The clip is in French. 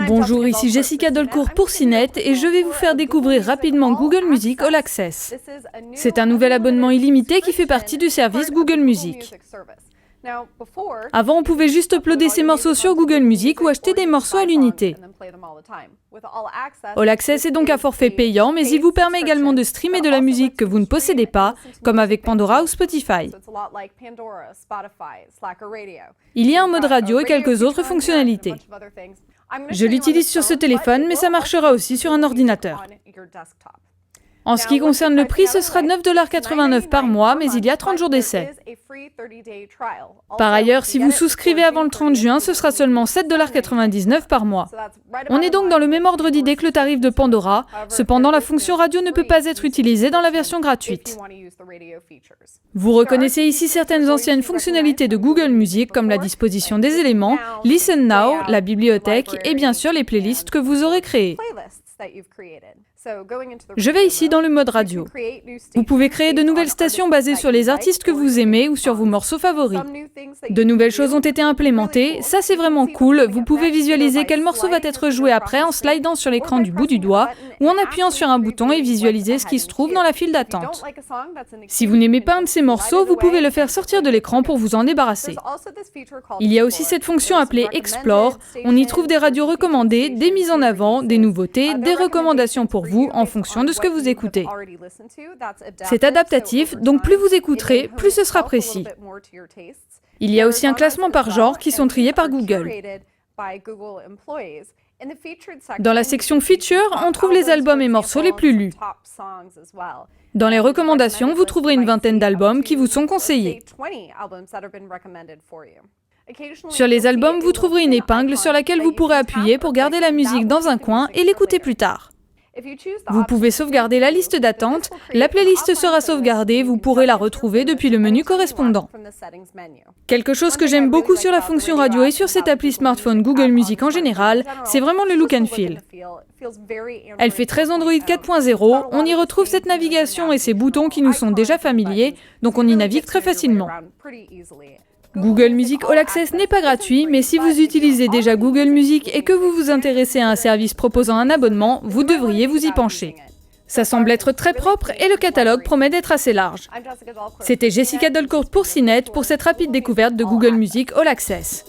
Bonjour, ici Jessica Dolcourt pour CNET et je vais vous faire découvrir rapidement Google Music All Access. C'est un nouvel abonnement illimité qui fait partie du service Google Music. Avant, on pouvait juste uploader ses morceaux sur Google Music ou acheter des morceaux à l'unité. All Access est donc un forfait payant, mais il vous permet également de streamer de la musique que vous ne possédez pas, comme avec Pandora ou Spotify. Il y a un mode radio et quelques autres fonctionnalités. Je l'utilise sur ce téléphone, mais ça marchera aussi sur un ordinateur. En ce qui concerne le prix, ce sera 9,89 $ par mois, mais il y a 30 jours d'essai. Par ailleurs, si vous souscrivez avant le 30 juin, ce sera seulement 7,99 $ par mois. On est donc dans le même ordre d'idée que le tarif de Pandora. Cependant, la fonction radio ne peut pas être utilisée dans la version gratuite. Vous reconnaissez ici certaines anciennes fonctionnalités de Google Music, comme la disposition des éléments, Listen Now, la bibliothèque et bien sûr les playlists que vous aurez créées. Je vais ici dans le mode radio. Vous pouvez créer de nouvelles stations basées sur les artistes que vous aimez ou sur vos morceaux favoris. De nouvelles choses ont été implémentées, ça c'est vraiment cool. Vous pouvez visualiser quel morceau va être joué après en slidant sur l'écran du bout du doigt ou en appuyant sur un bouton et visualiser ce qui se trouve dans la file d'attente. Si vous n'aimez pas un de ces morceaux, vous pouvez le faire sortir de l'écran pour vous en débarrasser. Il y a aussi cette fonction appelée Explore. On y trouve des radios recommandées, des mises en avant, des nouveautés, des recommandations pour vous en fonction de ce que vous écoutez. C'est adaptatif, donc plus vous écouterez, plus ce sera précis. Il y a aussi un classement par genre qui sont triés par Google. Dans la section Features, on trouve les albums et morceaux les plus lus. Dans les recommandations, vous trouverez une vingtaine d'albums qui vous sont conseillés. Sur les albums, vous trouverez une épingle sur laquelle vous pourrez appuyer pour garder la musique dans un coin et l'écouter plus tard. Vous pouvez sauvegarder la liste d'attente, la playlist sera sauvegardée, vous pourrez la retrouver depuis le menu correspondant. Quelque chose que j'aime beaucoup sur la fonction radio et sur cette appli smartphone Google Music en général, c'est vraiment le look and feel. Elle fait très Android 4.0, on y retrouve cette navigation et ces boutons qui nous sont déjà familiers, donc on y navigue très facilement. Google Music All Access n'est pas gratuit, mais si vous utilisez déjà Google Music et que vous vous intéressez à un service proposant un abonnement, vous devriez vous y pencher. Ça semble être très propre et le catalogue promet d'être assez large. C'était Jessica Dolcourt pour CNET pour cette rapide découverte de Google Music All Access.